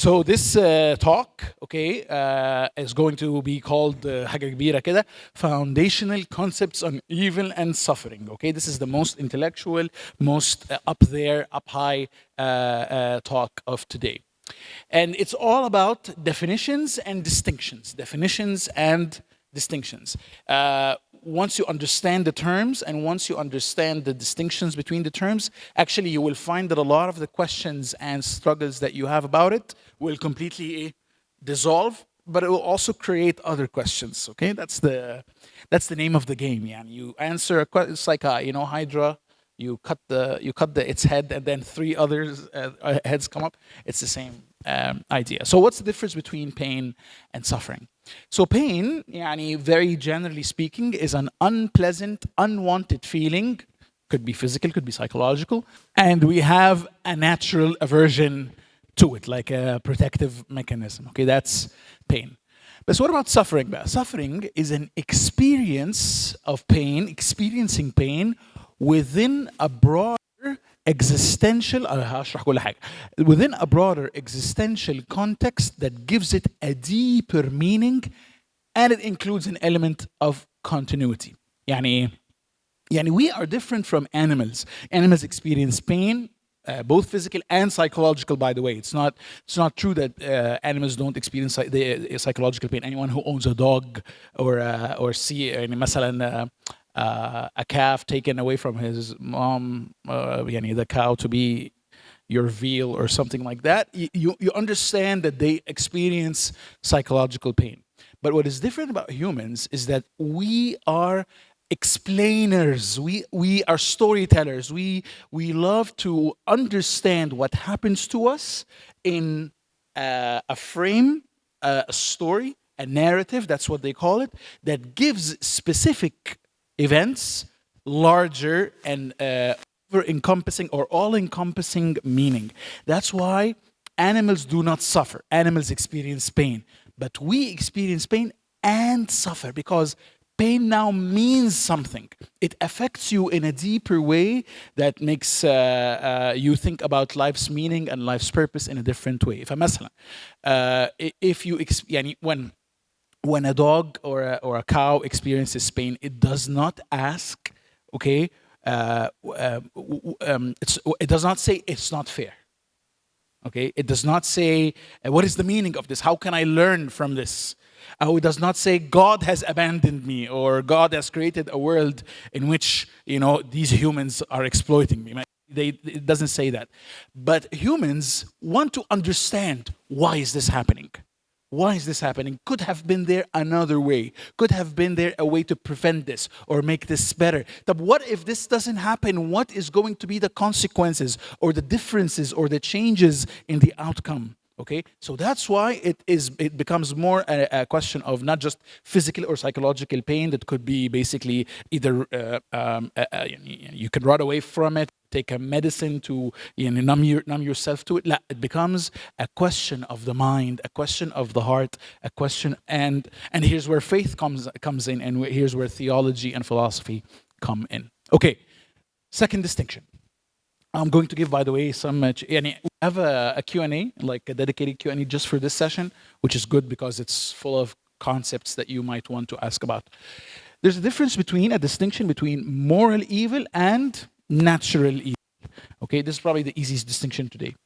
So this talk, okay, is going to be called حاجة كبيرة كده, Foundational Concepts on Evil and Suffering. Okay, this is the most intellectual, most up there, up high talk of today. And it's all about definitions and distinctions. Definitions and distinctions. Once you understand the terms and once you understand the distinctions between the terms, actually you will find that a lot of the questions and struggles that you have about it will completely dissolve, but it will also create other questions. Okay, that's the name of the game. Yeah, you answer a question. It's like Hydra. You cut its head, and then three others heads come up. It's the same idea. So what's the difference between pain and suffering? So pain, very generally speaking, is an unpleasant, unwanted feeling. Could be physical, could be psychological, and we have a natural aversion to it, like a protective mechanism. Okay, that's pain. But so what about suffering? Suffering is an experience of pain, experiencing pain within a broader existential within a broader existential context that gives it a deeper meaning, and it includes an element of continuity. We are different from animals. Animals experience pain, both physical and psychological, by the way. It's not true that animals don't experience the psychological pain. Anyone who owns a dog or see مثلا a calf taken away from his mom, the cow to be your veal or something like that, you understand that they experience psychological pain. But what is different about humans is that we are explainers, we are storytellers. We love to understand what happens to us in a frame, a story, a narrative, that's what they call it, that gives specific events larger and over-encompassing or all-encompassing meaning. That's why animals do not suffer. Animals experience pain. But we experience pain and suffer because pain now means something. It affects you in a deeper way that makes you think about life's meaning and life's purpose in a different way. If you when a dog or a cow experiences pain, it does not ask, okay, it does not say it's not fair. Okay, it does not say what is the meaning of this? How can I learn from this? It does not say God has abandoned me or God has created a world in which these humans are exploiting me. It doesn't say that. But humans want to understand, why is this happening? Why is this happening? Could have been there another way. Could have been there a way to prevent this or make this better. But what if this doesn't happen? What is going to be the consequences or the differences or the changes in the outcome? Okay, so that's why it becomes more a question of not just physical or psychological pain that could be basically either you can run away from it, take a medicine to numb yourself to it. It becomes a question of the mind, a question of the heart, a question, and here's where faith comes in, and here's where theology and philosophy come in. Okay, second distinction. I'm going to give, by the way, we have a Q&A, like a dedicated Q&A just for this session, which is good because it's full of concepts that you might want to ask about. There's a distinction between moral evil and natural evil. Okay, this is probably the easiest distinction today.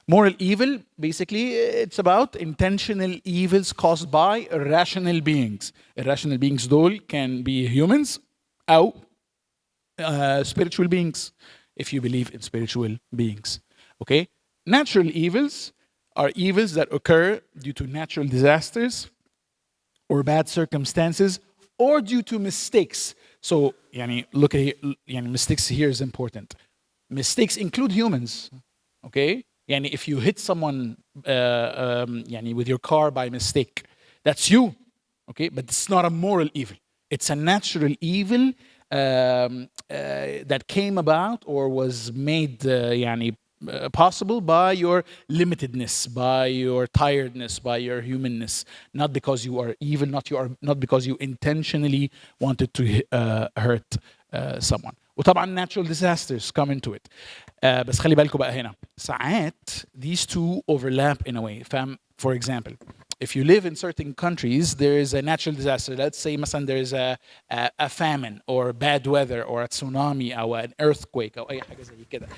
Moral evil, basically, it's about intentional evils caused by irrational beings. Irrational beings, dol, can be humans or spiritual beings, if you believe in spiritual beings. Okay? Natural evils are evils that occur due to natural disasters or bad circumstances or due to mistakes. So, look at here, mistakes here is important. Mistakes include humans. Okay? If you hit someone with your car by mistake, that's you. Okay? But it's not a moral evil. It's a natural evil that came about or was made possible by your limitedness, by your tiredness, by your humanness, not because you are evil, not because you intentionally wanted to hurt someone. وطبعا natural disasters come into it. بس خلي بالكم بقى هنا ساعات these two overlap in a way. For example, if you live in certain countries, there is a natural disaster. Let's say مثلا there is a famine or bad weather or a tsunami or an earthquake أو أي حاجة زي كده.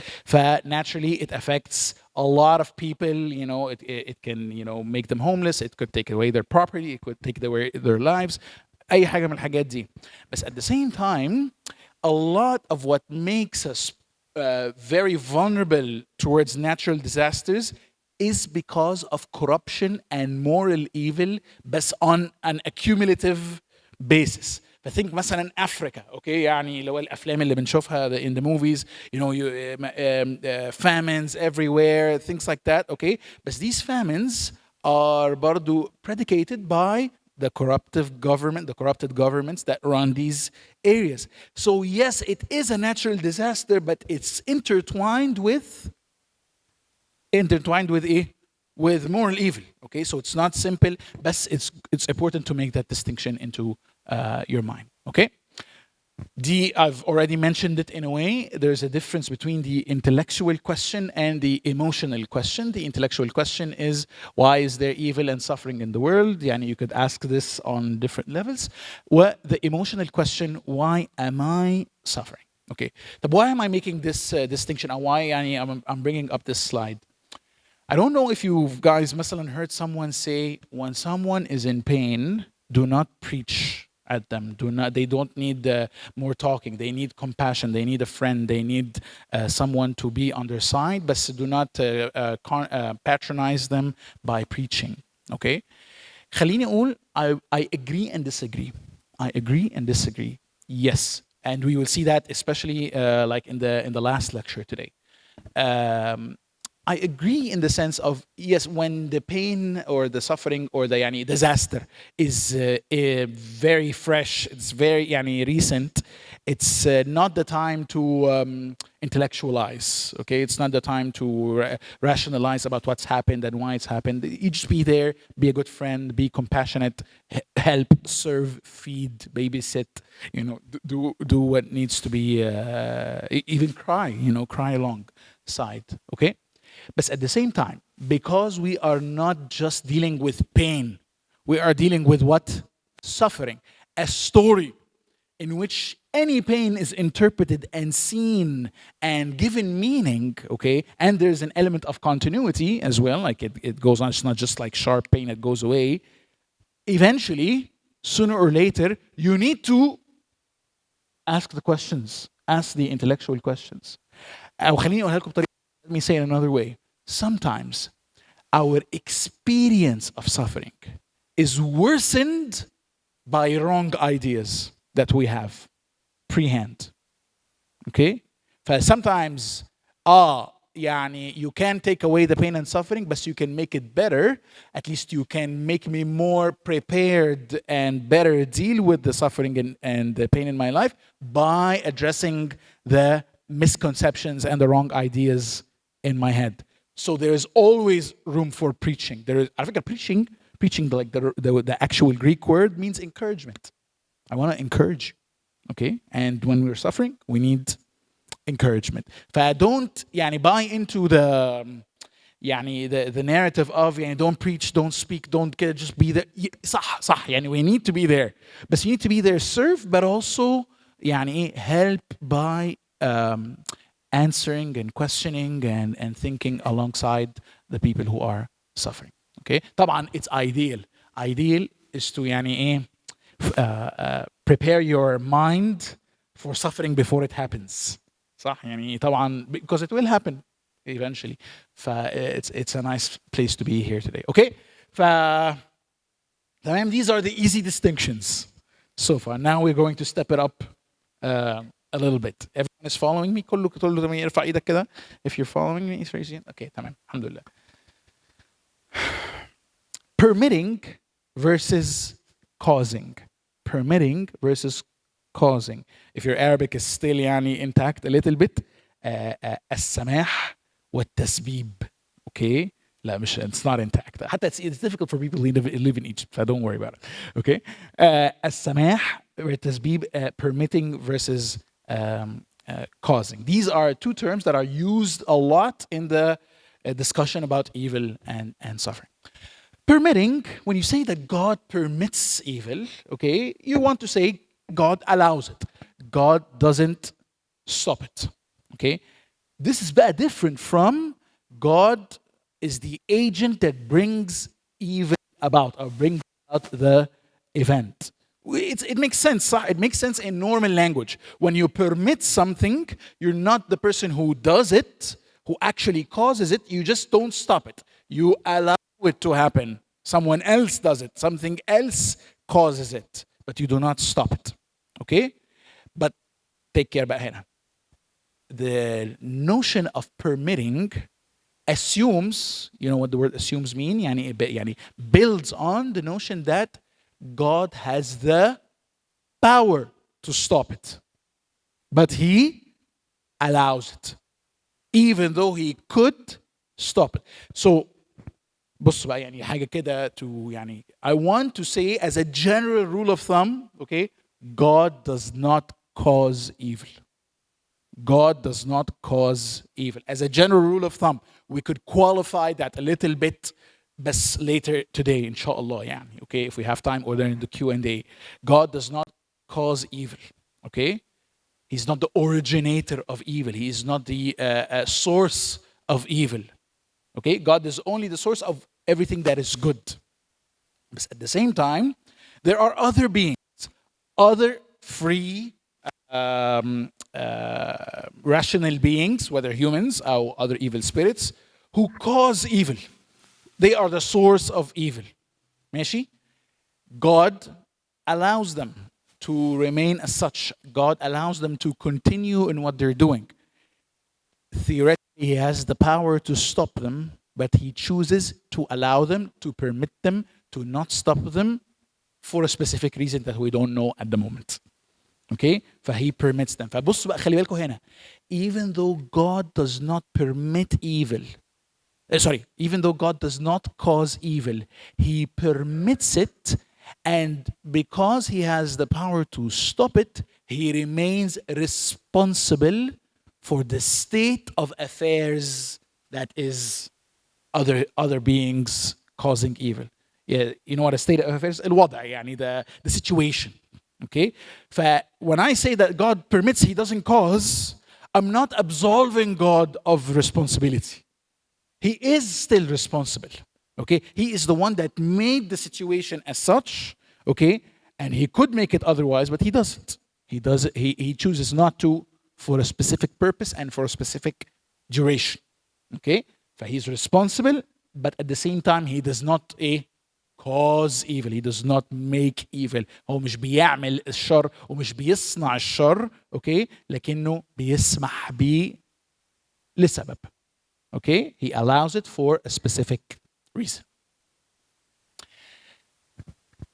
Naturally it affects a lot of people. You know, it can make them homeless. It could take away their property. It could take away their lives. أي حاجة من الحاجات دي. But at the same time, a lot of what makes us very vulnerable towards natural disasters is because of corruption and moral evil, but on an accumulative basis. فthink مثلا Africa, okay, يعني لو الافلام اللي بنشوفها in the movies, famines everywhere, things like that, okay, but these famines are برضو predicated by the corrupted governments that run these areas. So yes, it is a natural disaster, but it's intertwined with with moral evil. Okay, so it's not simple, but it's important to make that distinction into your mind. Okay, I've already mentioned it in a way. There's a difference between the intellectual question and the emotional question. The intellectual question is, why is there evil and suffering in the world? Yani you could ask this on different levels. The emotional question, why am I suffering? Okay, but why am I making this distinction? And why I'm bringing up this slide? I don't know if you guys مثلا heard someone say, when someone is in pain, do not preach at them. They don't need more talking. They need compassion. They need a friend. They need someone to be on their side, but do not patronize them by preaching. Okay? خليني أقول, I agree and disagree. I agree and disagree. Yes, and we will see that especially like in the last lecture today. I agree in the sense of, yes, when the pain or the suffering or the disaster is very fresh, it's very recent, it's not the time to intellectualize, okay? It's not the time to rationalize about what's happened and why it's happened. You just be there, be a good friend, be compassionate, help, serve, feed, babysit, do what needs to be, even cry, cry alongside, okay? But at the same time, because we are not just dealing with pain, we are dealing with what? Suffering. A story in which any pain is interpreted and seen and given meaning, okay? And there's an element of continuity as well, like it goes on, it's not just like sharp pain that goes away. Eventually, sooner or later, you need to ask the questions, ask the intellectual questions. Let me say it another way. Sometimes our experience of suffering is worsened by wrong ideas that we have pre-hand. Okay? Sometimes, you can take away the pain and suffering, but you can make it better. At least you can make me more prepared and better deal with the suffering and the pain in my life by addressing the misconceptions and the wrong ideas in my head. So there is always room for preaching. I think preaching, like the actual Greek word means encouragement. I want to encourage you, okay? And when we're suffering, we need encouragement. Don't buy into the narrative of don't preach, don't speak, don't just be there. صح we need to be there. But you need to be there, serve, but also help by answering and questioning and thinking alongside the people who are suffering. Okay? طبعا it's ideal. Ideal is to prepare your mind for suffering before it happens. صح طبعا because it will happen eventually. It's a nice place to be here today. Okay? These are the easy distinctions so far. Now we're going to step it up a little bit. Everyone is following me? كله يرفع ايدك كده. If you're following me, it's raising. Okay, تمام. الحمد لله. Permitting versus causing. Permitting versus causing. If your Arabic is still intact a little bit, السماح والتسبيب. Okay? لا مش, it's not intact. حتى it's difficult for people who live in Egypt, so don't worry about it. Okay? السماح والتسبيب, permitting versus causing. These are two terms that are used a lot in the discussion about evil and suffering. Permitting, when you say that God permits evil, okay, you want to say God allows it. God doesn't stop it. Okay? This is bad different from God is the agent that brings evil about or brings about the event. It makes sense. It makes sense in normal language. When you permit something, you're not the person who does it, who actually causes it. You just don't stop it. You allow it to happen. Someone else does it. Something else causes it. But you do not stop it. Okay? But take care بقى هنا. The notion of permitting assumes, you know what the word assumes mean? يعني builds on the notion that God has the power to stop it. But he allows it. Even though he could stop it. So, بص بقى يعني حاجة كده to يعني I want to say as a general rule of thumb, okay, God does not cause evil. God does not cause evil. As a general rule of thumb, we could qualify that a little bit بس later today, inshallah, يعني, okay, if we have time, or then in the Q&A. God does not cause evil, okay? He's not the originator of evil. He is not the source of evil, okay? God is only the source of everything that is good. But at the same time, there are other beings, other free rational beings, whether humans or other evil spirits, who cause evil. They are the source of evil. ماشي? God allows them to remain as such. God allows them to continue in what they're doing. Theoretically, he has the power to stop them, but he chooses to allow them, to permit them, to not stop them for a specific reason that we don't know at the moment. Okay? فhe permits them. فبص بقى خلي بالكم هنا. Even though God does not permit evil, even though God does not cause evil, he permits it, and because he has the power to stop it, he remains responsible for the state of affairs that is other beings causing evil. Yeah, you know what a state of affairs? الوضع, يعني the situation. Okay? When I say that God permits, he doesn't cause, I'm not absolving God of responsibility. He is still responsible. Okay? He is the one that made the situation as such, okay? And he could make it otherwise, but he doesn't. He chooses not to, for a specific purpose and for a specific duration. Okay? He's responsible, but at the same time he does not cause evil. He does not make evil. هو مش بيعمل الشر ومش بيصنع الشر, okay? لكنه بيسمح بيه لسبب. Okay? He allows it for a specific reason.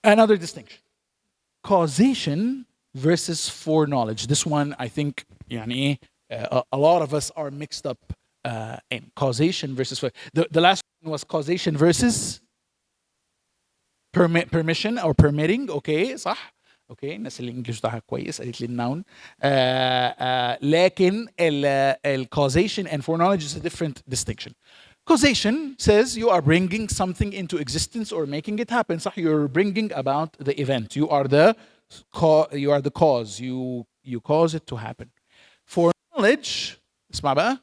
Another distinction. Causation versus foreknowledge. This one, I think, يعني, a lot of us are mixed up in causation versus the last one was causation versus permission or permitting. Okay, صح. اوكي الناس اللي الانجليش بتاعها كويس قالت لي النون. لكن causation and foreknowledge is a different distinction. Causation says you are bringing something into existence or making it happen. صح, you're bringing about the event. You are the cause. You cause it to happen. Foreknowledge, اسمع بقى,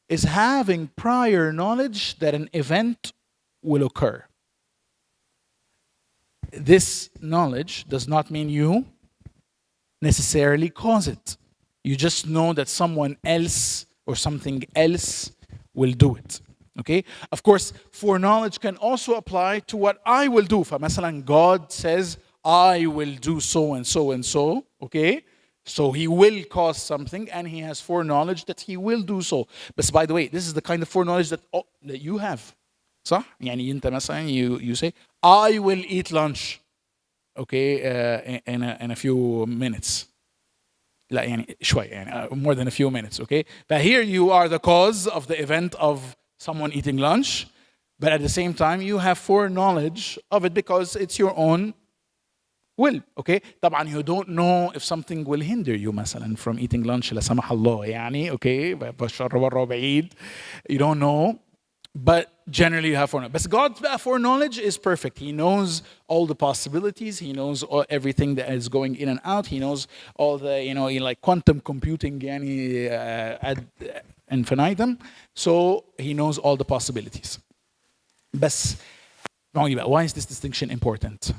is having prior knowledge that an event will occur. This knowledge does not mean you necessarily cause it. You just know that someone else or something else will do it. Okay? Of course, foreknowledge can also apply to what I will do. فمثلا God says, I will do so and so and so. Okay? So he will cause something and he has foreknowledge that he will do so. But by the way, this is the kind of foreknowledge that you have. صح؟ يعني أنت مثلا you say, I will eat lunch, okay, in a few minutes. لا يعني شوي يعني more than a few minutes, okay? But here you are the cause of the event of someone eating lunch, but at the same time you have foreknowledge of it because it's your own will. Okay, طبعا you don't know if something will hinder you مثلا from eating lunch لا سمح الله يعني. Okay, بشر بره بعيد. You don't know. But generally you have foreknowledge. But God's foreknowledge is perfect. He knows all the possibilities. He knows everything that is going in and out. He knows all the, like quantum computing يعني ad infinitum. So he knows all the possibilities. بس why is this distinction important?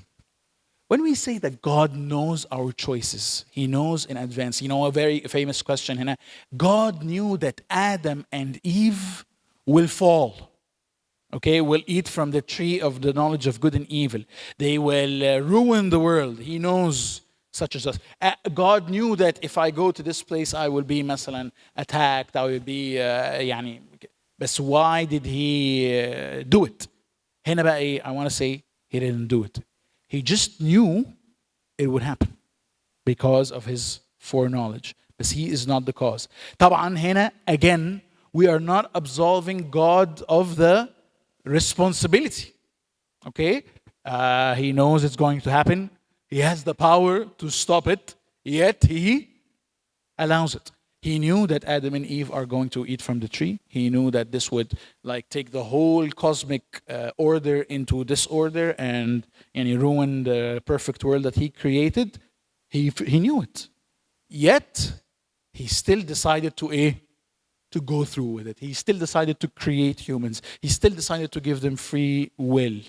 When we say that God knows our choices, He knows in advance. A very famous question هنا. God knew that Adam and Eve will fall. Okay, will eat from the tree of the knowledge of good and evil. They will ruin the world. He knows such as such. God knew that if I go to this place, I will be مثلا attacked. I will be يعني. But why did He do it? هنا بقى إيه? I want to say He didn't do it. He just knew it would happen because of His foreknowledge. But He is not the cause. طبعا هنا again we are not absolving God of the responsibility. Okay? He knows it's going to happen. He has the power to stop it, yet He allows it. He knew that Adam and Eve are going to eat from the tree. He knew that this would take the whole cosmic order into disorder and ruin the perfect world that He created. He knew it. Yet, He still decided to go through with it. He still decided to create humans. He still decided to give them free will.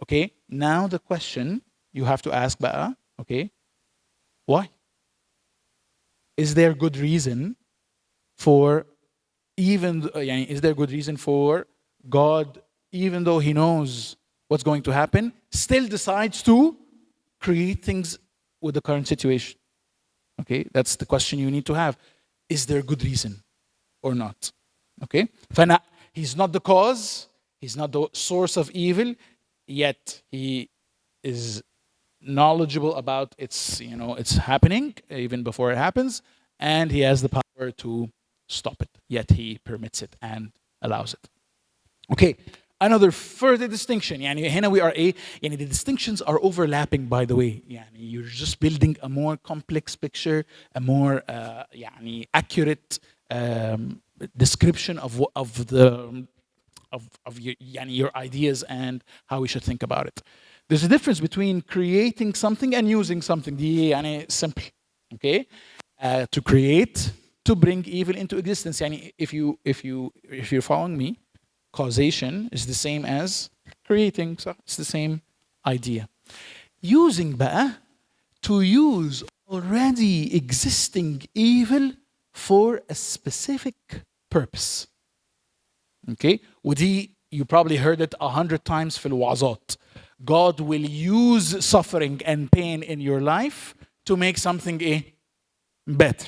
Okay? Now the question you have to ask بقى, okay, why? Is there good reason for is there good reason for God, even though He knows what's going to happen, still decides to create things with the current situation? Okay? That's the question you need to have. Is there good reason or not? Okay? He's not the cause, He's not the source of evil, yet He is knowledgeable about its happening even before it happens, and He has the power to stop it, yet He permits it and allows it. Okay, another further distinction. هنا we are the distinctions are overlapping, by the way. You're just building a more complex picture, a more accurate description of your ideas and how we should think about it. There's a difference between creating something and using something. دي simple. Okay? To create, to bring evil into existence. If you're following me, causation is the same as creating. So it's the same idea. Using بقى, to use already existing evil for a specific purpose. Okay? ودي you probably heard it 100 times في الوعظات. God will use suffering and pain in your life to make something better,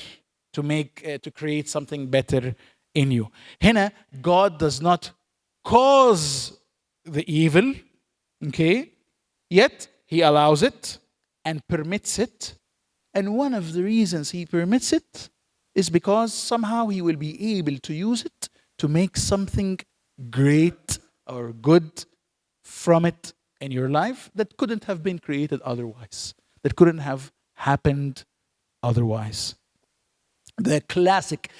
to create something better in you. هنا God does not cause the evil, okay? Yet He allows it and permits it. And one of the reasons He permits it is because somehow He will be able to use it to make something great or good from it in your life that couldn't have been created otherwise, that couldn't have happened otherwise. The classic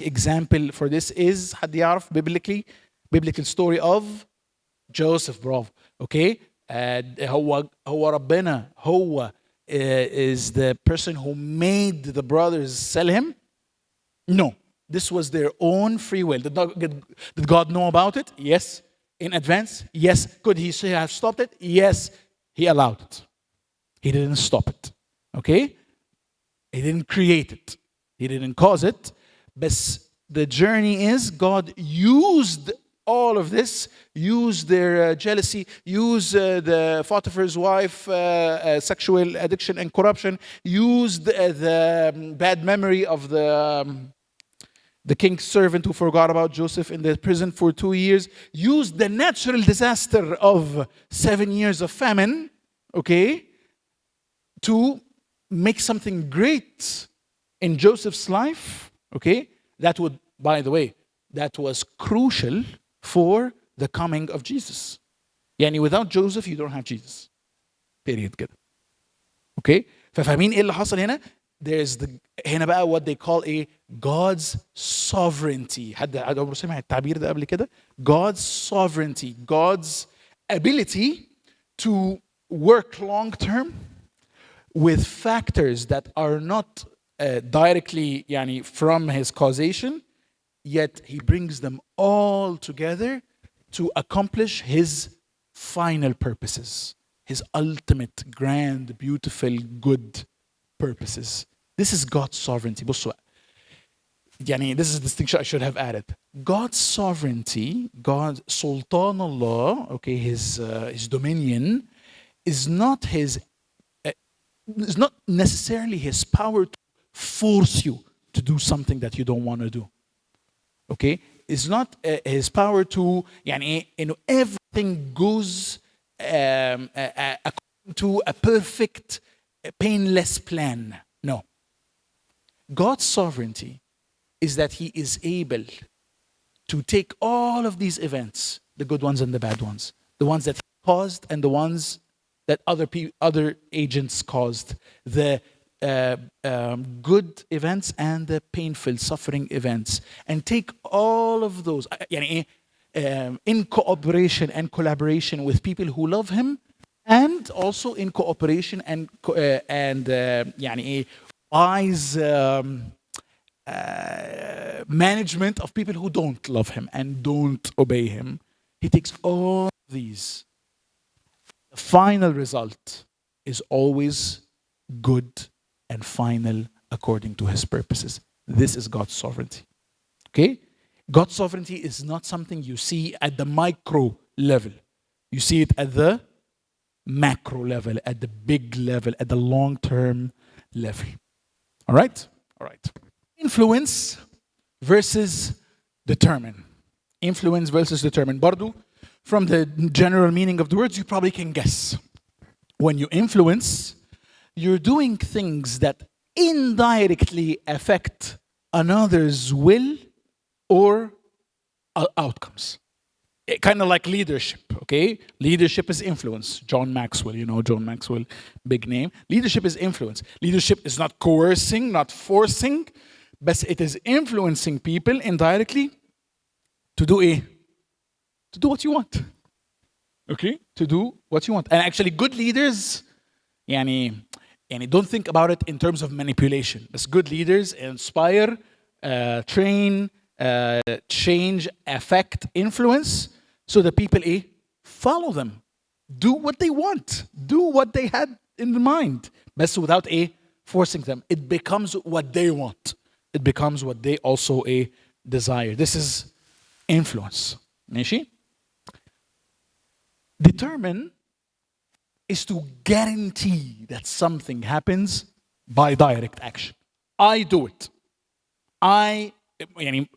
example for this is حد يعرف biblical story of Joseph. Bravo. Okay? هو ربنا is the person who made the brothers sell him? No. This was their own free will. Did God know about it? Yes. In advance? Yes. Could He have stopped it? Yes. He allowed it. He didn't stop it. Okay? He didn't create it. He didn't cause it. But the journey is God used all of this, used their jealousy, used the Potiphar's wife, sexual addiction and corruption, used the bad memory of the king's servant who forgot about Joseph in the prison for 2 years, used the natural disaster of 7 years of famine, okay, to make something great in Joseph's life, okay? That would, by the way, that was crucial for the coming of Jesus. Without Joseph, you don't have Jesus. period كده. اوكي ففاهمين ايه اللي حصل هنا؟ there's the هنا بقى what they call a God's sovereignty. حد عمره سمع التعبير ده قبل كده؟ God's sovereignty, God's ability to work long term with factors that are not directly يعني from his causation, yet he brings them all together to accomplish his final purposes, his ultimate, grand, beautiful, good purposes. This is God's sovereignty. بصوا يعني this is a distinction I should have added. God's sovereignty, God's Sultan Allah, okay, his dominion is not is not necessarily his power to force you to do something that you don't want to do. Okay? It's not his power to يعني إنه everything goes according to a perfect painless plan. No. God's sovereignty is that he is able to take all of these events, the good ones and the bad ones, the ones that he caused and the ones that other agents caused, the good events and the painful, suffering events, and take all of those يعني in cooperation and collaboration with people who love him, and also in cooperation and يعني wise management of people who don't love him and don't obey him. He takes all these. The final result is always good and final according to his purposes. This is God's sovereignty. Okay? God's sovereignty is not something you see at the micro level. You see it at the macro level, at the big level, at the long-term level. All right? All right. Influence versus determine. Influence versus determine. برضو, from the general meaning of the words, you probably can guess. When you influence, you're doing things that indirectly affect another's will or outcomes. Kind of like leadership, okay? Leadership is influence. John Maxwell, you know John Maxwell, big name. Leadership is influence. Leadership is not coercing, not forcing, but it is influencing people indirectly to do to do what you want. Okay? To do what you want. And actually good leaders, يعني don't think about it in terms of manipulation. But good leaders inspire, train, change, affect, influence, so that people follow them. Do what they want. Do what they had in mind. But without forcing them. It becomes what they want. It becomes what they also desire. This is influence. ماشي? Determine is to guarantee that something happens by direct action. I do it.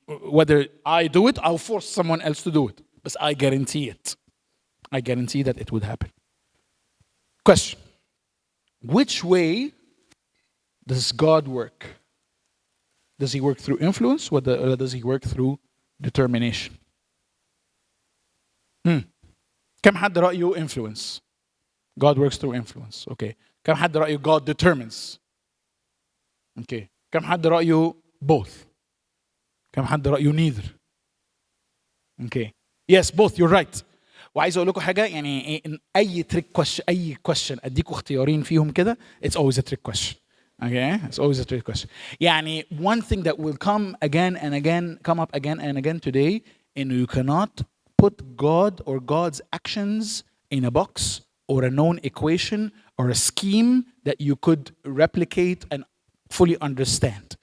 Whether I do it, I'll force someone else to do it. But I guarantee it. I guarantee that it would happen. Question. Which way does God work? Does he work through influence or does he work through determination? كم حد رأيه influence? God works through influence. Okay. كم حد رأيه God determines? Okay. كم حد رأيه both? كم حد رأيه neither? Okay. Yes, both. You're right. وعايز اقول لكم حاجه يعني اي trick question اي question اديكم اختيارين فيهم كده it's always a trick question. Okay? It's always a trick question. يعني one thing that will come again and again, come up again and again today, and you cannot put God or God's actions in a box or a known equation or a scheme that you could replicate and fully understand.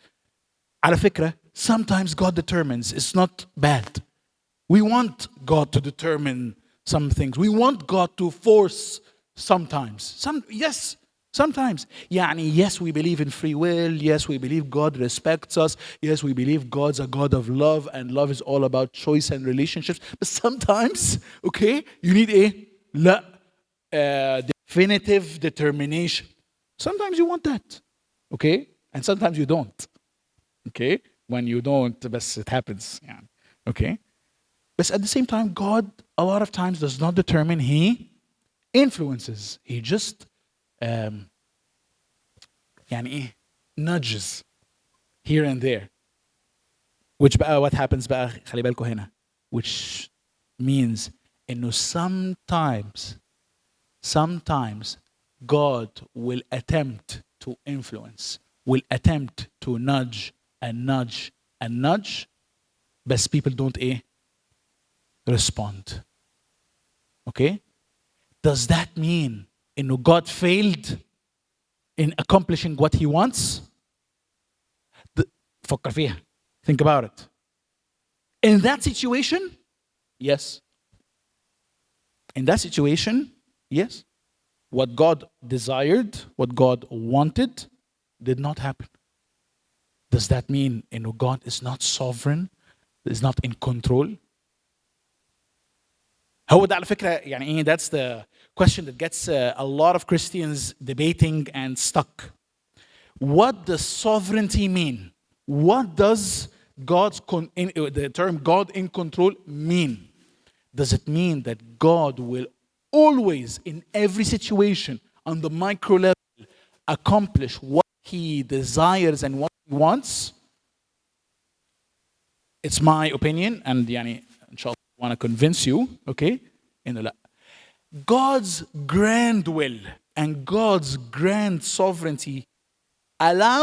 على فكرة, sometimes God determines. It's not bad. We want God to determine some things. We want God to force sometimes. Yes, sometimes. يعني yes, we believe in free will. Yes, we believe God respects us. Yes, we believe God's a God of love, and love is all about choice and relationships. But sometimes, okay, you need definitive determination. Sometimes you want that, okay? And sometimes you don't, okay? When you don't, بس it happens, يعني, okay? But at the same time, God a lot of times does not determine, he influences. He just um, يعني ايه nudges here and there, which بقى what happens بقى خلي بالكم هنا, which means انه sometimes God will attempt to influence, will attempt to nudge and nudge and nudge, but people don't respond. Okay? Does that mean انه God failed in accomplishing what he wants? فكر فيها. Think about it. In that situation, yes. In that situation, yes. What God desired, what God wanted, did not happen. Does that mean God is not sovereign, is not in control? هو ده على فكرة يعني ايه, that's the question that gets a lot of Christians debating and stuck. What does sovereignty mean? What does the term God in control mean? Does it mean that God will always, in every situation, on the micro level, accomplish what he desires and what he wants? It's my opinion, and يعني inshallah I want to convince you, okay? إنه لا. God's grand will and God's grand sovereignty allows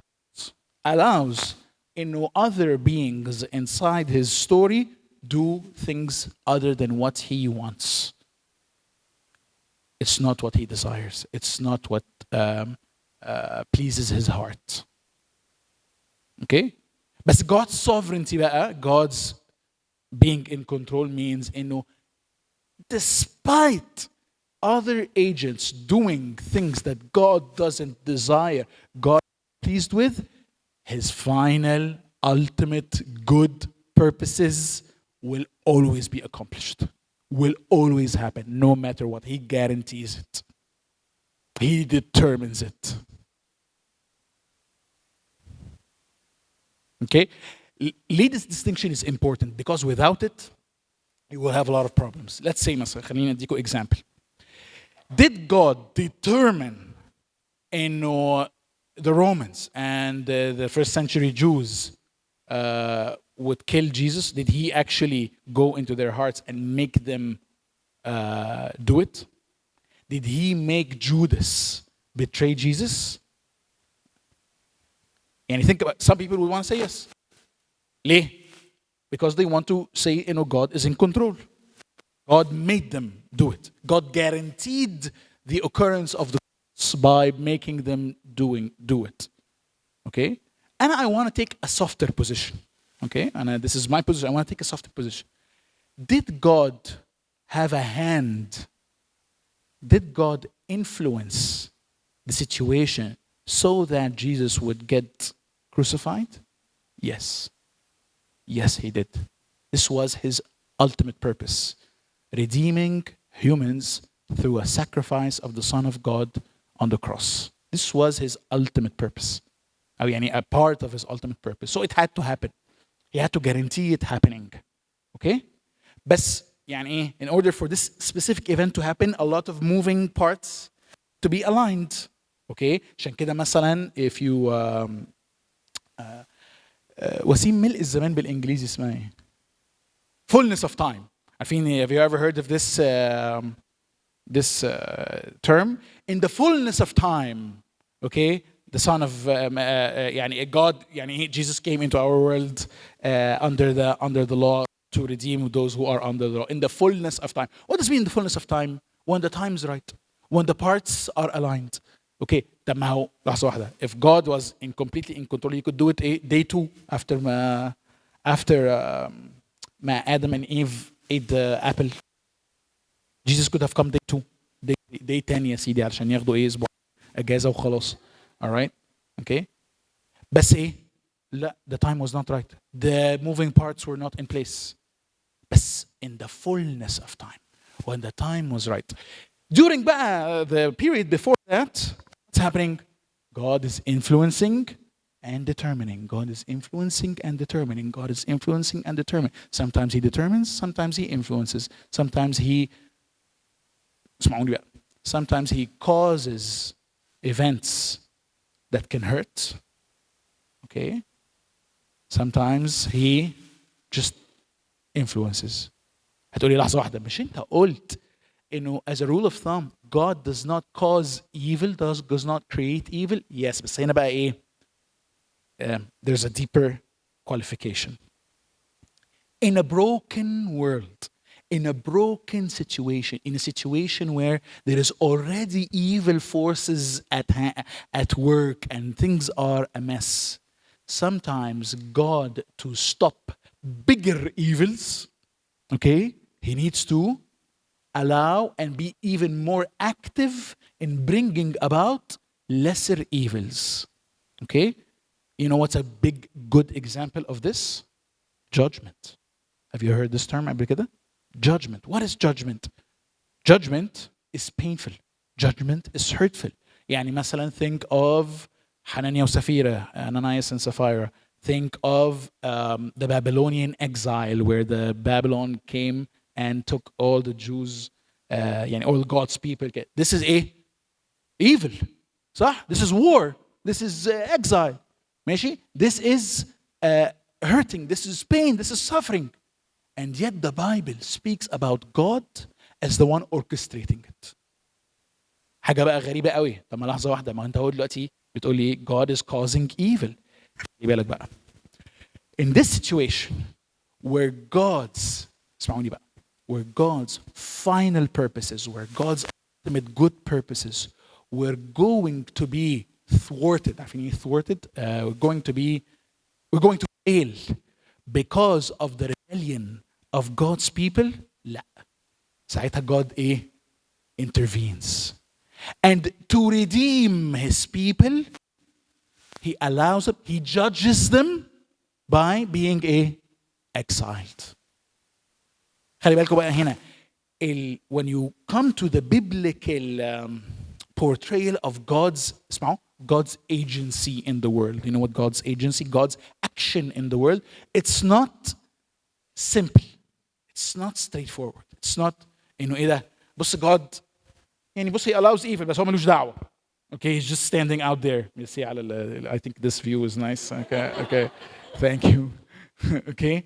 other beings inside his story do things other than what he wants. It's not what he desires. It's not what pleases his heart. Okay? But God's sovereignty بقى, God's being in control means despite other agents doing things that God doesn't desire, God is pleased with, his final, ultimate good purposes will always be accomplished, will always happen, no matter what. He guarantees it. He determines it. Okay? This distinction is important because without it, you will have a lot of problems. Let's say, مثلا, خلينا نديكوا example. Did God determine the Romans and the first century Jews would kill Jesus? Did he actually go into their hearts and make them do it? Did he make Judas betray Jesus? And you think about, some people would want to say yes. ليه? Because they want to say, God is in control. God made them do it. God guaranteed the occurrence of the by making them do it. Okay? And I want to take a softer position. Okay? And this is my position. I want to take a softer position. Did God have a hand? Did God influence the situation so that Jesus would get crucified? Yes. Yes, he did. This was his ultimate purpose. Redeeming humans through a sacrifice of the Son of God on the cross. This was his ultimate purpose. A part of his ultimate purpose. So it had to happen. He had to guarantee it happening. Okay? But in order for this specific event to happen, a lot of moving parts to be aligned. Okay? عشان كده مثلا if you وسيم ملء الزمان بالانجليزي اسمها ايه؟ Fullness of time. Have you ever heard of this term? In the fullness of time, okay, the Son of God, Jesus came into our world under the law to redeem those who are under the law. In the fullness of time. What does it mean in the fullness of time? When the time is right, when the parts are aligned. Okay, طب ما هو لحظة واحدة. If God was completely in control, he could do it day 2 after Adam and Eve ate the apple. Jesus could have come day 2, day 10 يا سيدي علشان ياخدوا اسبوع اجازة وخلاص. All right? Okay? بس لا, the time was not right. The moving parts were not in place. بس in the fullness of time, when the time was right. During the period before that, what's happening? God is influencing and determining. God is influencing and determining. God is influencing and determining. Sometimes he determines, sometimes he influences. Sometimes he causes events that can hurt. Okay? Sometimes he just influences. هتقولي لحظة واحدة، مش أنت قلت إنه as a rule of thumb God does not cause evil, does not create evil? Yes, بس هنا بقى إيه؟ There's a deeper qualification. In a broken world, in a broken situation, in a situation where there is already evil forces at work and things are a mess, sometimes God, to stop bigger evils, okay, he needs to allow and be even more active in bringing about lesser evils. Okay? You know what's a big, good example of this? Judgment. Have you heard this term قبل كده? Judgment. What is judgment? Judgment is painful. Judgment is hurtful. يعني مثلا think of Hananiah وسفيرة, Ananias and Sapphira. Think of the Babylonian exile where the Babylon came and took all the Jews, all God's people. This is evil. صح? This is war. This is exile. ماشي? This is hurting. This is pain. This is suffering. And yet the Bible speaks about God as the one orchestrating it. حاجة بقى غريبة قوي. طب ما لحظة واحدة، ما أنت هو دلوقتي بتقول لي God is causing evil. خلي بالك بقى. In this situation where اسمعوني بقى, where God's final purposes, where God's ultimate good purposes were going to be thwarted. عارفين ايه thwarted? We're going to fail because of the rebellion of God's people. لا. ساعتها God intervenes. And to redeem his people, he allows them, he judges them by being exiled. خلي بالكم بقى هنا. When you come to the biblical portrayal of God's agency in the world. You know what God's agency, God's action in the world, it's not simple. It's not straightforward. It's not إنه إيه ده؟ بص God he allows evil بس هو ملوش دعوة. Okay, he's just standing out there. You see I think this view is nice. Okay. Thank you. Okay?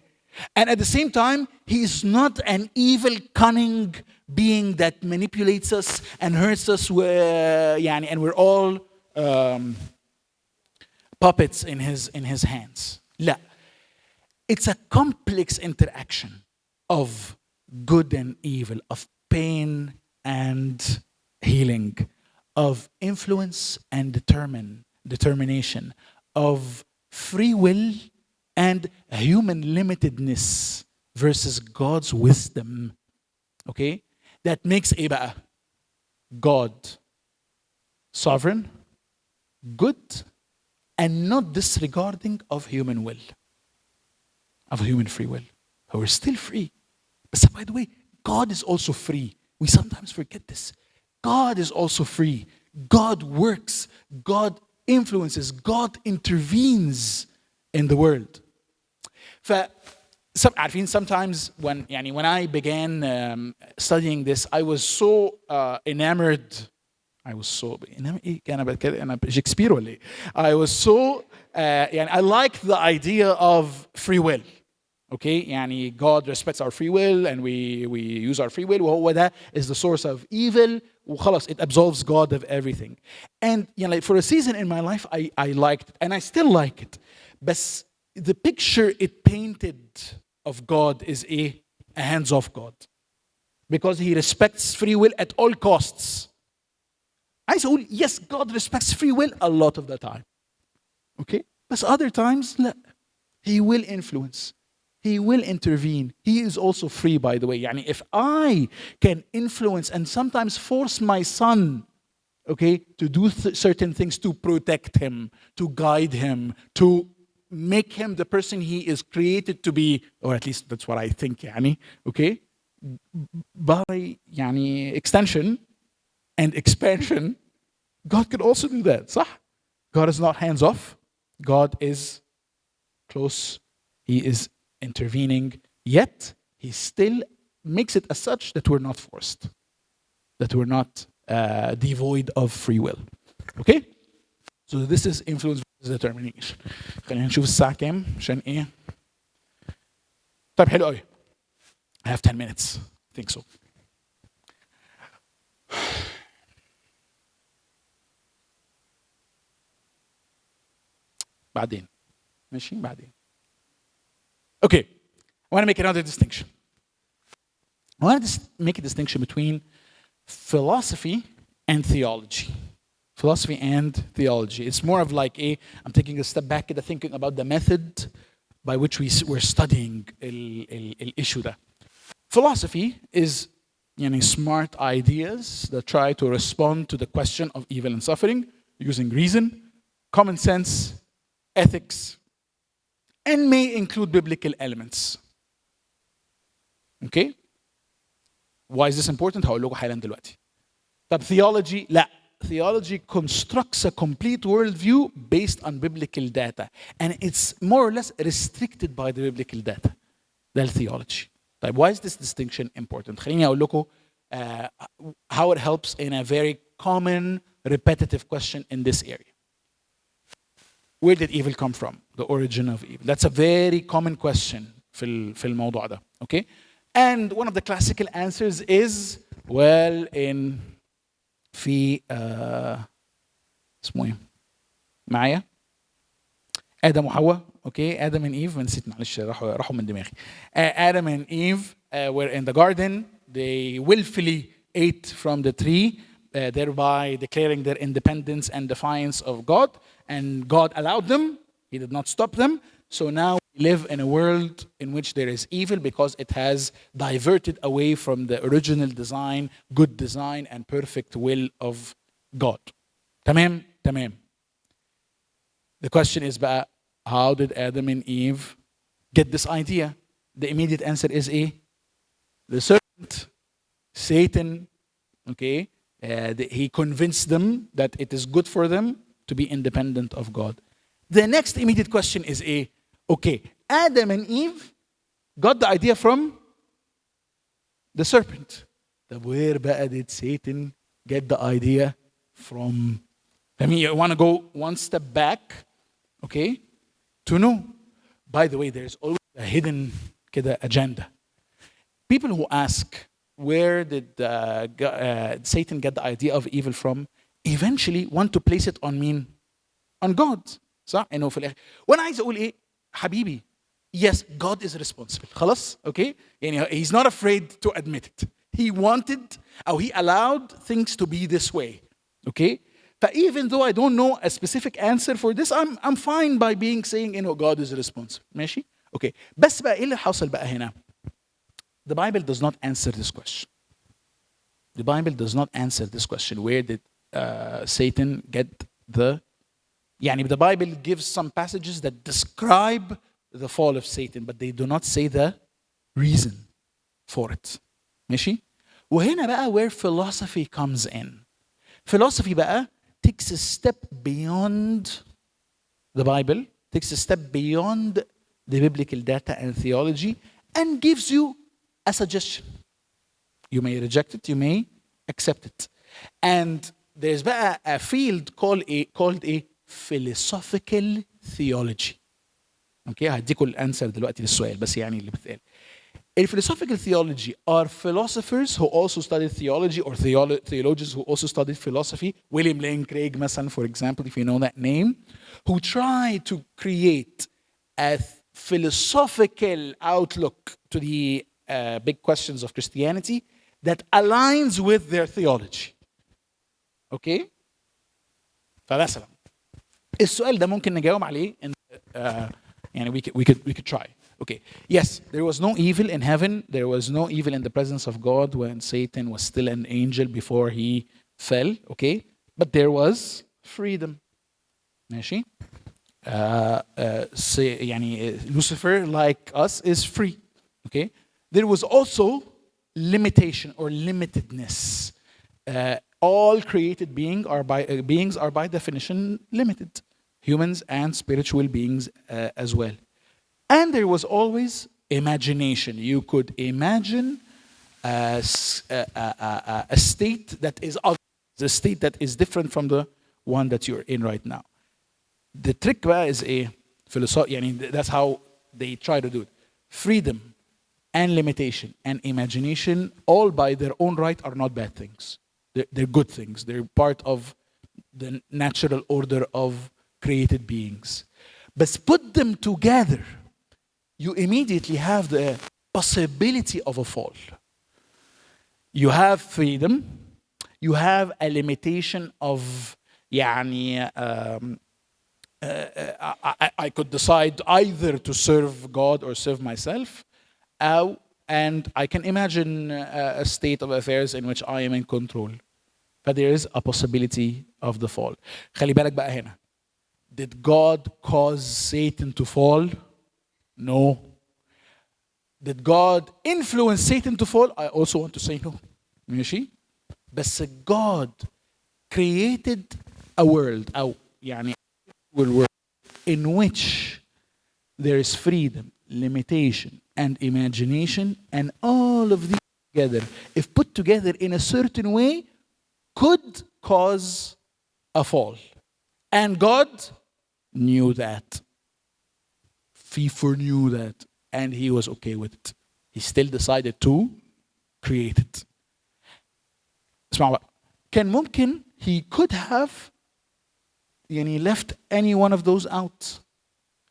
And at the same time, he is not an evil, cunning being that manipulates us and hurts us, and we're all puppets in his hands. لا. It's a complex interaction of good and evil, of pain and healing, of influence and determination, of free will and human limitedness versus God's wisdom. Okay? That makes بقى? God sovereign, good, and not disregarding of human will, of human free will. We're still free. But by the way, God is also free. We sometimes forget this. God is also free. God works. God influences. God intervenes in the world. Sometimes when I began studying this, I was so enamored. I was so I liked the idea of free will. Okay, God respects our free will and we use our free will. وهو ده is the source of evil. وخلاص, it absolves God of everything. And for a season in my life, I liked it, and I still like it. But the picture it painted of God is a hands-off God, because he respects free will at all costs. I say, yes, God respects free will a lot of the time. Okay, but other times, لا. He will influence. He will intervene. He is also free, by the way. If I can influence and sometimes force my son, to do certain things to protect him, to guide him, to make him the person he is created to be, or at least that's what I think, by extension and expansion, God can also do that. صح? God is not hands off. God is close. He is intervening, yet he still makes it as such that we're not forced, that we're not devoid of free will. Okay? So this is influence versus determination. خلينا نشوف الساعة كام عشان ايه. طيب حلو قوي. I have 10 minutes. I think so. بعدين. ماشي بعدين. Okay. I want to make another distinction. I want to make a distinction between philosophy and theology. Philosophy and theology. It's more of like I'm taking a step back and thinking about the method by which we're studying the issue ده. Philosophy is smart ideas that try to respond to the question of evil and suffering using reason, common sense, ethics, and may include biblical elements. Okay? Why is this important? هقول لكم حالا دلوقتي. طب theology لا. Theology constructs a complete worldview based on biblical data, and it's more or less restricted by the biblical data. ده theology. طيب why is this distinction important? خليني أقول لكم how it helps in a very common repetitive question in this area. Where did evil come from? The origin of evil. That's a very common question في الموضوع ده. Okay? And one of the classical answers is well in في اسمه ايه؟ معايا؟ آدم وحواء. Okay, Adam and Eve. نسيت معلش راحوا من دماغي. Adam and Eve were in the garden. They willfully ate from the tree, thereby declaring their independence and defiance of God. And God allowed them. He did not stop them. So now we live in a world in which there is evil because it has diverted away from the original design, good design, and perfect will of God. تمام؟ تمام. The question is بقى, how did Adam and Eve get this idea? The immediate answer is the serpent, Satan, okay? He convinced them that it is good for them to be independent of God. The next immediate question is okay, Adam and Eve got the idea from the serpent. But where بقى did Satan get the idea from? I mean, you want to go one step back, okay, to know. By the way, there's always a hidden agenda. People who ask, where did Satan get the idea of evil from, eventually want to place it on God. صح؟ إنه في الآخر. وأنا عايز أقول حبيبي, yes, God is responsible. خلاص, okay? He's not afraid to admit it. He wanted, or he allowed things to be this way, okay? But even though I don't know a specific answer for this, I'm fine by saying, God is responsible. ماشي? Okay. بس بقى اللي حاصل بقى هنا? The Bible does not answer this question. The Bible does not answer this question. Where did Satan get the... the Bible gives some passages that describe the fall of Satan, but they do not say the reason for it. ماشي؟ وهنا بقى where philosophy comes in. Philosophy بقى takes a step beyond the Bible, takes a step beyond the biblical data and theology, and gives you a suggestion. You may reject it, you may accept it. And there's بقى a field called a philosophical theology. Okay, هديكم الانسر دلوقتي للسؤال بس اللي بتقال. In philosophical theology are philosophers who also studied theology or theologians who also studied philosophy. William Lane Craig, for example, if you know that name, who try to create a philosophical outlook to the big questions of Christianity that aligns with their theology. Okay? فمثلا السؤال ده ممكن نجاوب عليه we could try. Okay. Yes, there was no evil in heaven. There was no evil in the presence of God when Satan was still an angel before he fell. Okay. But there was freedom. ماشي. Lucifer, like us, is free. Okay. There was also limitation or limitedness. All created beings are by definition limited. Humans and spiritual beings as well. And there was always imagination. You could imagine a state that is obvious, a state that is different from the one that you're in right now. The trick بقى is a philosophy. يعني that's how they try to do it. Freedom and limitation and imagination, all by their own right, are not bad things. They're good things. They're part of the natural order of created beings. But put them together, you immediately have the possibility of a fall. You have freedom, you have a limitation of I could decide either to serve God or serve myself, and I can imagine a state of affairs in which I am in control. But there is a possibility of the fall. خلي بالك بقى هنا. Did God cause Satan to fall? No. Did God influence Satan to fall? I also want to say no. ماشي؟ بس God created a world, أو يعني world in which there is freedom, limitation, and imagination, and all of these together, if put together in a certain way, could cause a fall. And God knew that. FIFA knew that, and he was okay with it. He still decided to create it. اسمعوا بقى. كان ممكن he could have left any one of those out,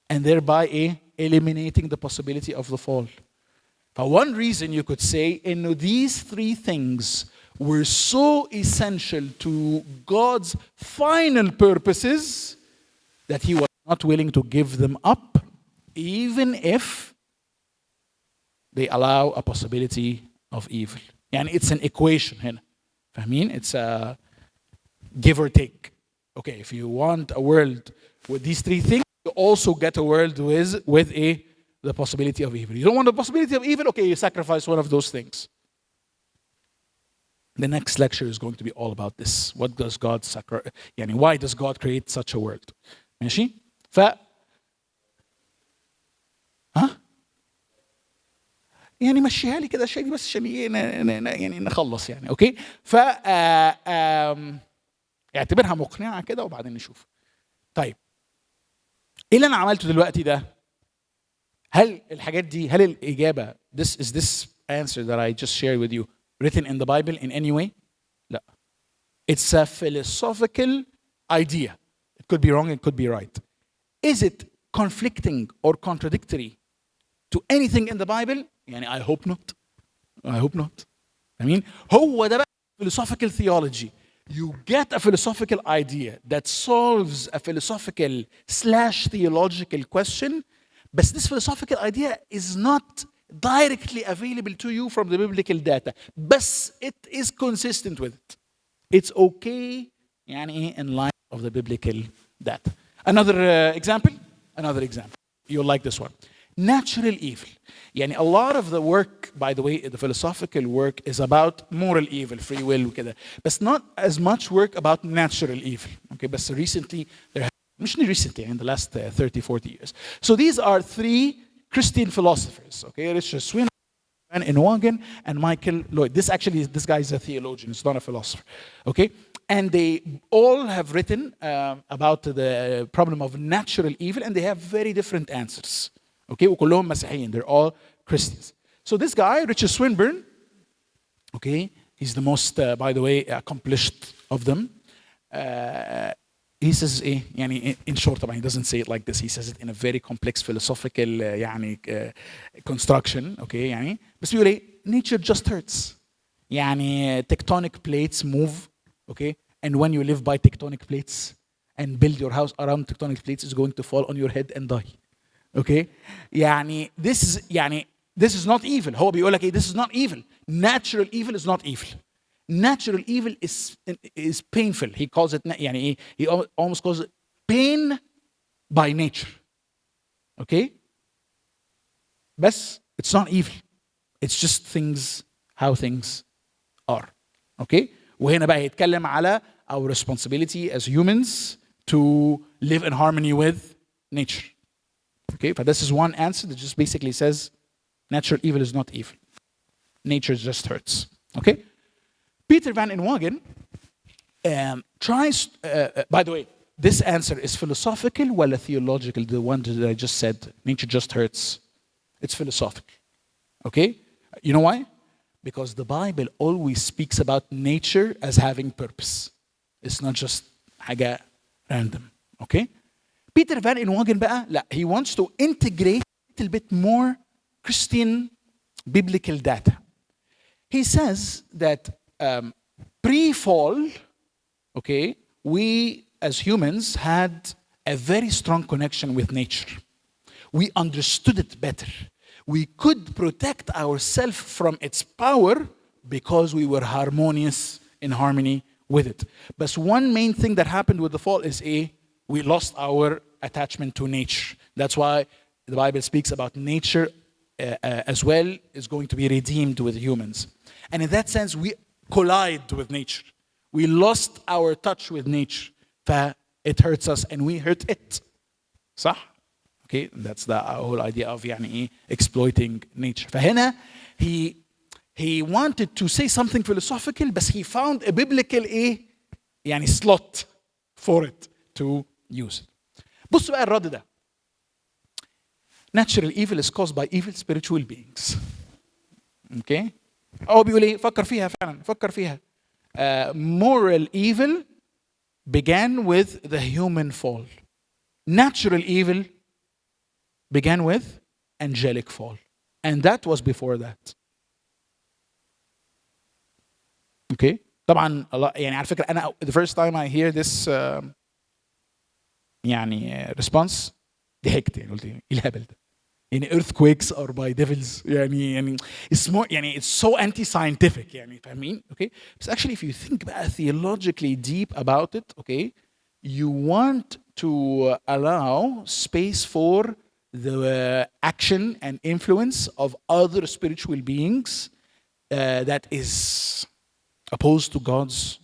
and thereby eliminating the possibility of the fall. For one reason you could say, these three things were so essential to God's final purposes that he was not willing to give them up, even if they allow a possibility of evil. It's an equation هنا. فاهمين? It's a give or take. Okay, if you want a world with these three things, you also get a world with the possibility of evil. You don't want the possibility of evil? Okay, you sacrifice one of those things. The next lecture is going to be all about this. What does God sacrifice? Why does God create such a world? ماشي؟ مشيها لي كده شيء بس عشان نخلص اوكي؟ اعتبرها مقنعه كده وبعدين نشوف. طيب ايه اللي انا عملته دلوقتي ده؟ هل الحاجات دي، هل الاجابه this answer that I just shared with you written in the Bible in any way? لا. It's a philosophical idea. It could be wrong, it could be right. Is it conflicting or contradictory to anything in the Bible? I hope not. I hope not. هو ده بقى philosophical theology. You get a philosophical idea that solves a philosophical / theological question, but this philosophical idea is not directly available to you from the biblical data, but it is consistent with it. It's okay in line of the biblical data. Another example. You'll like this one. Natural evil. A lot of the work, by the way, the philosophical work is about moral evil, free will وكده, but not as much work about natural evil. Okay, but recently in the last 30-40 years. So these are three Christian philosophers. Okay, Richard Swinburne, Van and Michael Lloyd. This guy is a theologian. It's not a philosopher. Okay, and they all have written about the problem of natural evil, and they have very different answers. Okay, وكلهم مسيحيين. They're all Christians. So this guy, Richard Swinburne, okay, he's the most, by the way, accomplished of them. He says, in short, he doesn't say it like this. He says it in a very complex philosophical construction. Okay, بس بيقول nature just hurts. Tectonic plates move. Okay, and when you live by tectonic plates and build your house around tectonic plates, it's going to fall on your head and die. Okay, this is not evil. هو بيقول لك this is not evil. Natural evil is not evil. Natural evil is painful. He calls it he almost calls it pain by nature. Okay, but it's not evil. It's just how things are. Okay, وهنا بقى يتكلم على our responsibility as humans to live in harmony with nature. Okay, but this is one answer that just basically says natural evil is not evil. Nature just hurts. Okay? Peter Van Inwagen, tries, by the way, this answer is philosophical ولا theological, the one that I just said, nature just hurts. It's philosophical, okay? You know why? Because the Bible always speaks about nature as having purpose. It's not just حاجة random, okay? Peter Van Inwagen بقى, لا, he wants to integrate a little bit more Christian biblical data. He says that pre-fall, okay, we as humans had a very strong connection with nature. We understood it better. We could protect ourselves from its power because we were harmonious, in harmony with it. But one main thing that happened with the fall is we lost our attachment to nature. That's why the Bible speaks about nature as well is going to be redeemed with humans. And in that sense, we collide with nature. We lost our touch with nature. It hurts us and we hurt it. صح? Okay, that's the whole idea of exploiting nature. فهنا he wanted to say something philosophical, but he found a biblical slot for it to use. بص بقى الرد ده. Natural evil is caused by evil spiritual beings. Okay? هو بيقول ايه؟ فكر فيها فعلا، فكر فيها. Moral evil began with the human fall. Natural evil began with angelic fall. And that was before that. Okay? طبعا يعني على فكرة أنا the first time I hear this response ضحكت يعني قلت ايه الهبل ده؟ يعني earthquakes are by devils يعني it's more it's so anti-scientific يعني فاهمين؟ Okay? But actually if you think theologically deep about it, okay, you want to allow space for the action and influence of other spiritual beings that is opposed to God's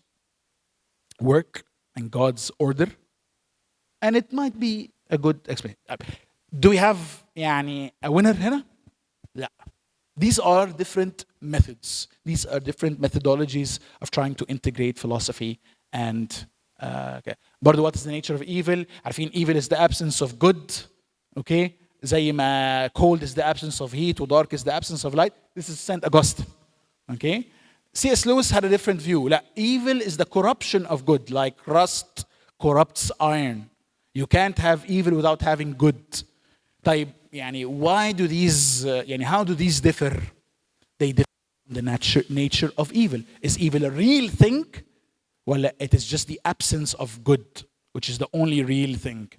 work and God's order. And it might be a good explanation. Do we have a winner هنا? لا. These are different methods. These are different methodologies of trying to integrate philosophy and okay. برضو what is the nature of evil? عارفين evil is the absence of good. Okay? زي ما cold is the absence of heat or dark is the absence of light. This is St. Augustine. Okay? C.S. Lewis had a different view. لا, evil is the corruption of good, like rust corrupts iron. You can't have evil without having good. طيب why do these how do these differ? They differ from the nature of evil. Is evil a real thing? Well, it is just the absence of good, which is the only real thing.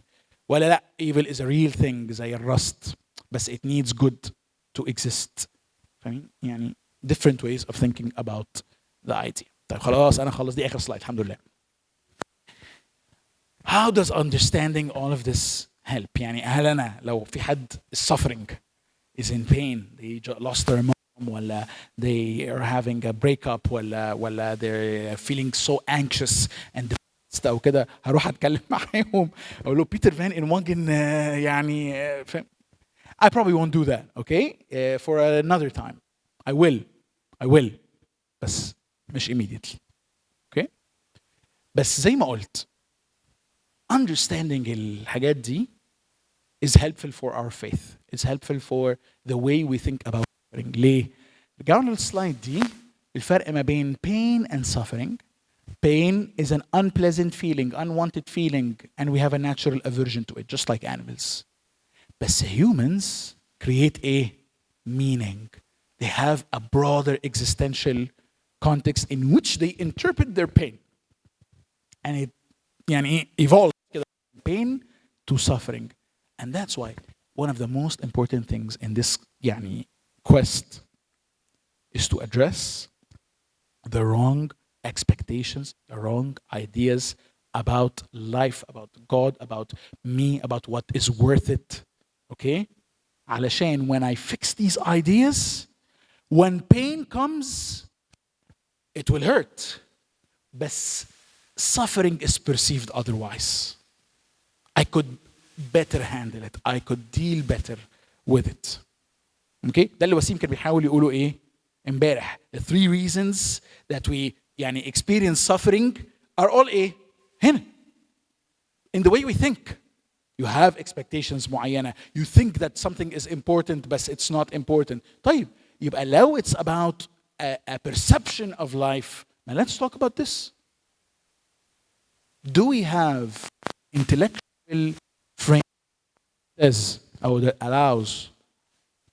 Well, لا, evil is a real thing زي الرست, but it needs good to exist. فاهمين؟ different ways of thinking about the idea. طيب خلاص أنا خلص دي آخر سلايد الحمد لله. How does understanding all of this help? هل أنا لو في حد is suffering, is in pain, they lost their mom, ولا they are having a breakup, ولا they're feeling so anxious and depressed أو كده, هروح أتكلم معاهم أقول له بيتر فان إنواجن I probably won't do that, okay? For another time. I will. بس مش immediately. Okay? بس زي ما قلت, understanding الحاجات دي is helpful for our faith. It's helpful for the way we think about suffering. ليه؟ رجعوا للسلايد دي الفرق ما بين pain and suffering. Pain is an unpleasant feeling, unwanted feeling, and we have a natural aversion to it, just like animals. But humans create a meaning. They have a broader existential context in which they interpret their pain. And it evolves from pain to suffering. And that's why one of the most important things in this quest is to address the wrong expectations, the wrong ideas about life, about God, about me, about what is worth it. Okay? علشان when I fix these ideas, when pain comes, it will hurt. But suffering is perceived otherwise. I could better handle it. I could deal better with it. Okay? ده اللي وسيم كان بيحاول يقوله ايه امبارح. The 3 reasons that we experience suffering are all ايه؟ هنا. In the way we think. You have expectations معينة. You think that something is important but it's not important. طيب يبقى لو it's about a perception of life, now let's talk about this. Do we have intellectual frame that says, or that allows,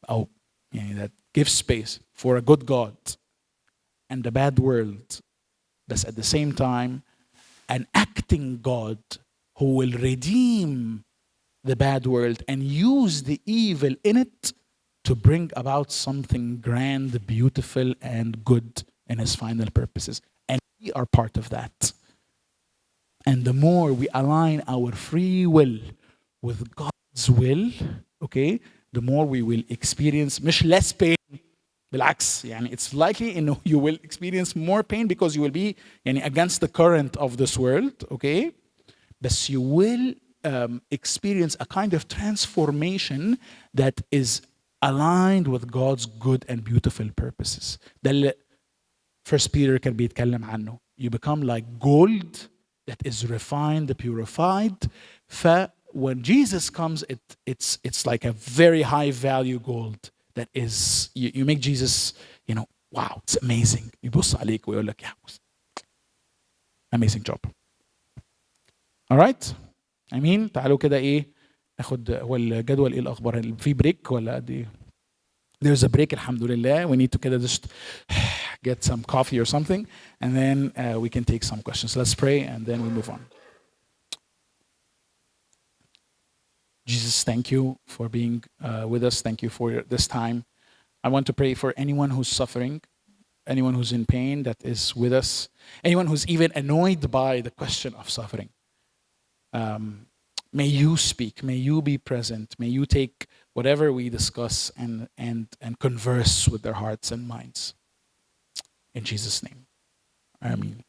or that gives space for a good God and a bad world, but at the same time an acting God who will redeem the bad world and use the evil in it to bring about something grand, beautiful, and good in his final purposes. And we are part of that. And the more we align our free will with God's will, okay, the more we will experience مش less pain. بالعكس يعني it's likely انه you will experience more pain because you will be يعني against the current of this world, okay? But you will experience a kind of transformation that is aligned with God's good and beautiful purposes. ده اللي First Peter كان بيتكلم عنه. You become like gold that is refined, purified. When Jesus comes, it's like a very high value gold that is, you make Jesus, wow, it's amazing. يبص عليك ويقول لك amazing job. All right? تعالوا كده ناخد هو الجدول الاخبار في بريك ولا قد ايه؟ There's a break الحمد لله. We need to كده just get some coffee or something and then we can take some questions. Let's pray and then we move on. Jesus, thank you for being with us. Thank you for this time. I want to pray for anyone who's suffering, anyone who's in pain that is with us, anyone who's even annoyed by the question of suffering. May you speak, may you be present, may you take whatever we discuss and converse with their hearts and minds. In Jesus' name, Amen.